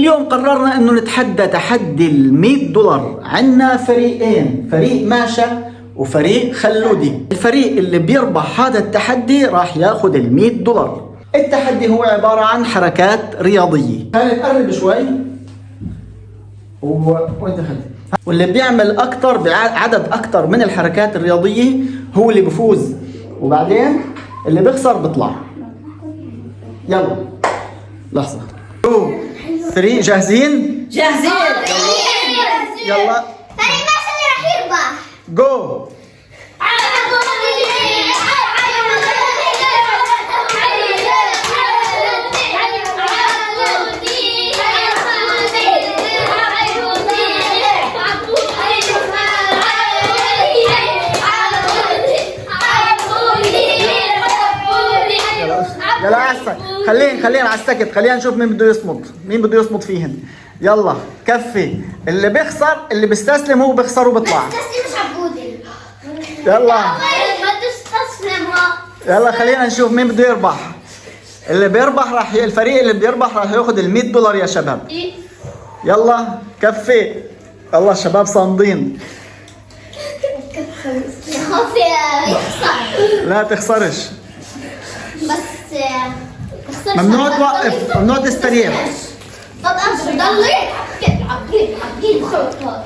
اليوم قررنا انه نتحدى تحدي $100. عندنا فريقين، فريق ماشا وفريق خلودي. الفريق اللي بيربح هذا التحدي راح ياخذ $100. التحدي هو عبارة عن حركات رياضية. خلينا نقرب شوي. وين دخلت؟ واللي بيعمل اكثر بعدد اكثر من الحركات الرياضية هو اللي بفوز، وبعدين اللي بيخسر بيطلع. يلا لحظة. 2 3 جاهزين؟ جاهزين. يلا فريق ماشا اللي راح يربح. جو. يلا عسى، خلينا على السكت، خلينا نشوف مين بده يصمت فيهن. يلا كفي، اللي بيخسر اللي بيستسلم هو بيخسر وبيطلع. تسليم عبودي. يلا ما تستسلم. يلا خلينا نشوف مين بده يربح. اللي بيربح الفريق اللي بيربح راح ياخذ $100 يا شباب. يلا كفي. يلا الشباب صامدين. خوفي يخسر. لا تخسرش. بس ممنوع توقف، ممنوع تستريح. طب ضلي عقيل خطوة.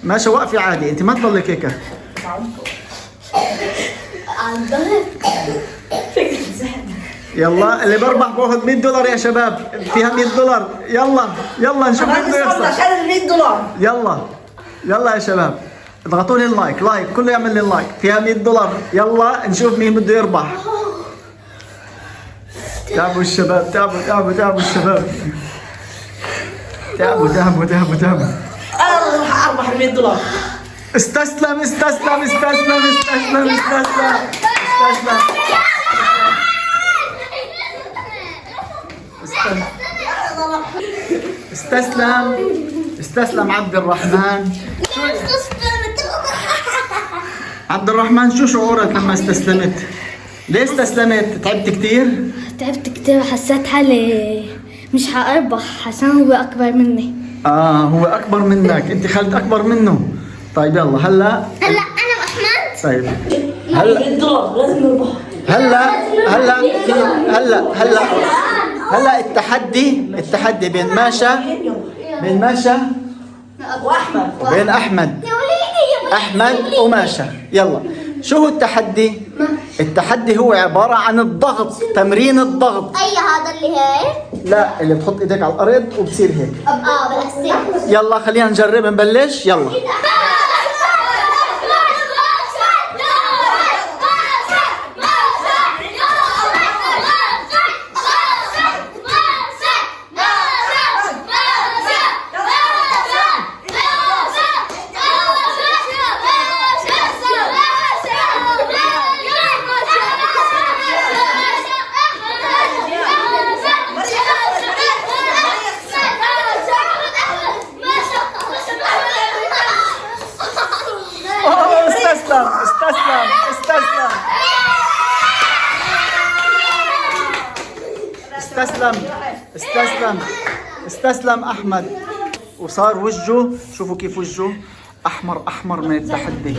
ماشي وقفي عادي، انت ما تضلك هيك. يلا اللي بربح باخذ $100 يا شباب، فيها $100. يلا نشوف مين بده يخسر. عشان $100. يلا يا شباب اضغطوا لي لايك، كله يعمل لي لايك، فيها $100. يلا نشوف مين بده يربح. تعبوا الشباب، تعبوا الشباب. تعبوا. انا راح اربح $100. استسلم. استسلم عبد الرحمن. عبد الرحمن شو شعورك لما استسلمت؟ ليه استسلمت؟ تعبت كثير؟ تعبت كتير، حسيت حالي مش حأربح عشان هو أكبر مني. هو أكبر منك، أنت خالد أكبر منه. طيب يلا هلا أنا وأحمد. طيب $100 لازم نربح. هلا التحدي بين ماشا واحمد وبين أحمد وماشا. يلا شو هو التحدي؟ التحدي هو عبارة عن الضغط، تمرين الضغط. أي هذا اللي هيك؟ لا اللي بتحط ايدك على الأرض وبصير هيك. بالأساس. يلا خلينا نجرب نبلش. يلا استسلم أحمد، وصار وجهه، شوفوا كيف وجهه أحمر من التحدي.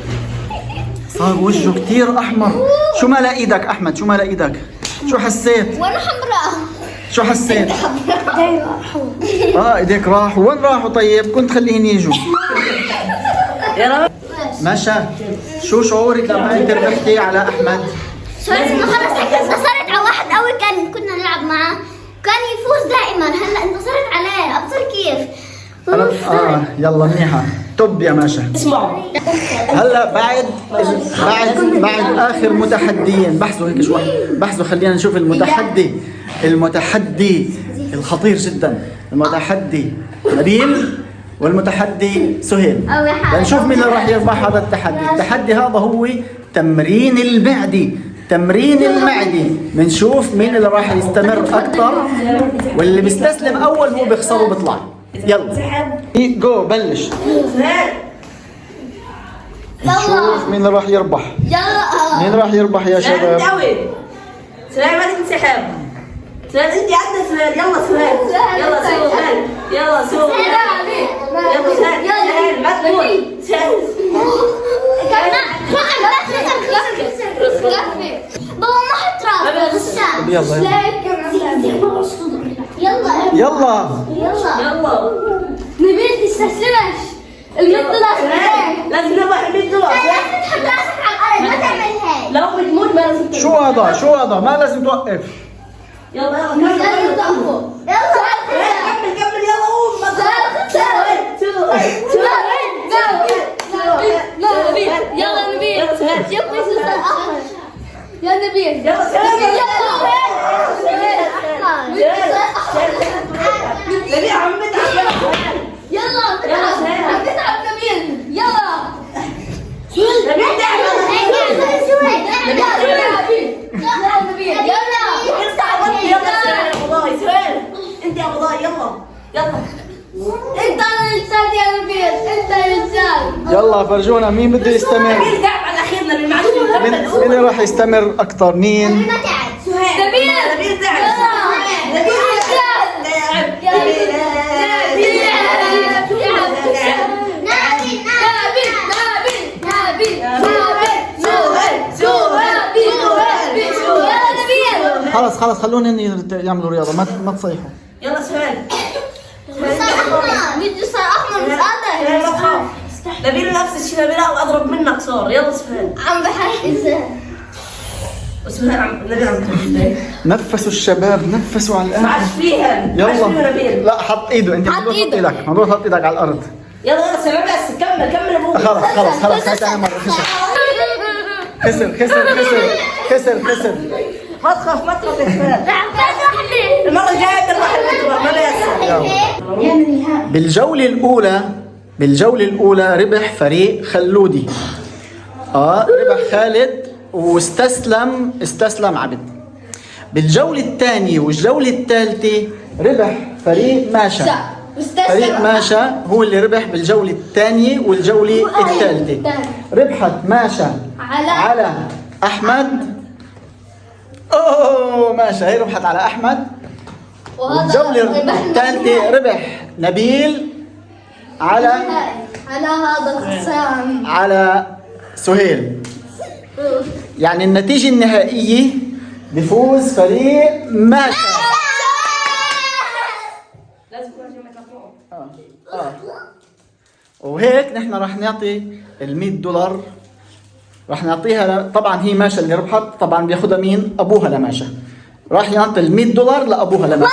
صار وجهه كتير أحمر. شو ملا إيدك أحمد؟ شو ملا إيدك؟ شو حسيت؟ وأنا حمراء. شو حسيت؟ إيديك راحوا. وين راحوا طيب؟ كنت خليهن يجوا. يا رب. ماشا شو شعورك لما أنت ربحتي على أحمد؟ شعرت إنه خلص انتصرت على واحد قوي كنا نلعب معه، كان يفوز دائما. هلا انتصرت عليه، ابصر كيف. يلا منيحة. طب يا ماشا اسمعوا. هلا بعد اخر متحديين، بحثوا هيك شوي، خلينا نشوف المتحدي الخطير جدا، المتحدي نبيل والمتحدي سهيل. لنشوف مين اللي راح يربح هذا التحدي. التحدي هذا هو تمرين المعدة. بنشوف مين اللي راح يستمر اكثر، واللي بيستسلم اول هو بيخسر وبيطلع. يلا جو بلش. نشوف مين اللي راح يربح. مين راح يربح يا شباب؟ سهيل ما تنسحب. سهيل انت عندك سهيل. يلا سهيل. يلا سهيل. يلا يلا يلا يلا. يلا نبيل تستسلمش. $100 لازم نربح $100. تحط راسك على الارض، ما تعمل هيك. لو بتموت ما لازم تموت. شو هذا شو هذا؟ ما لازم توقف. يلا يلا كمل كمل يلا قوم. يلا نبيل. يلا سهيل. شوف ايش صار احمر. يا نبيل. يلا سهيل. نبيل عم بتعب. يلا يلا سهيل. عم تتعب نبيل. يلا. نبيل تعب. يلا نبيل. يلا. يلا سهيل يا بضاي. سهيل انت يا بضاي. يلا يلا. انت الانسان يا نبيل. انت الانسان. يلا فرجونا مين بده يستمر. نبيل تعب على الاخير. نبيل ما عادش مين يكمل. اللي راح يستمر اكثر؟ مين؟ ما تعب. نبيل نبيل تعب. نبيل خلص خلص خلونا يعملوا رياضه، ما تصيحوا. يلا سهيل. صار احمر. بيجي صار احمر مش قادر. سهيل لا تخاف. نبيل نفس الشيء. نبيل اضرب منك صار. يلا سهيل. عم بحكي سهيل نبيل عم تحكي. نفسوا الشباب، نفسوا على ما الآخر. عادش فيها. ما عادش فيها يلا نبيل. لا حط ايده. انت حط ممنوع تحط إيده. ايدك، ممنوع تحط ايدك على الارض. يلا يلا سلام بس. كمل كمل ابوك. خلص خلص خلص هاي ثاني مرة. خسر خسر خسر خسر خسر. ما تخاف ما تخاف يا سهيل. المرة الجاية تربح $100. ما بيأثر. بالجولة الأولى ربح فريق خلودي. ربح خالد واستسلم عبد. بالجولة الثانية والجولة الثالثة ربح فريق ماشا. فريق ماشا هو اللي ربح بالجولة الثانية والجولة الثالثة. ربحت ماشا على أحمد. أوه ماشا هي ربحت على أحمد. والجولة الثالثة ربح نبيل على هذا الخصام. على سهيل. يعني النتيجة النهائية بفوز فريق ماشا. لازم يكون عندك ميكروفون. وهيك نحن راح نعطي $100. راح نعطيها طبعا هي ماشا اللي ربحت، طبعا بياخذها مين؟ ابوها لماشا. راح يعطي $100 لابوها لماشا.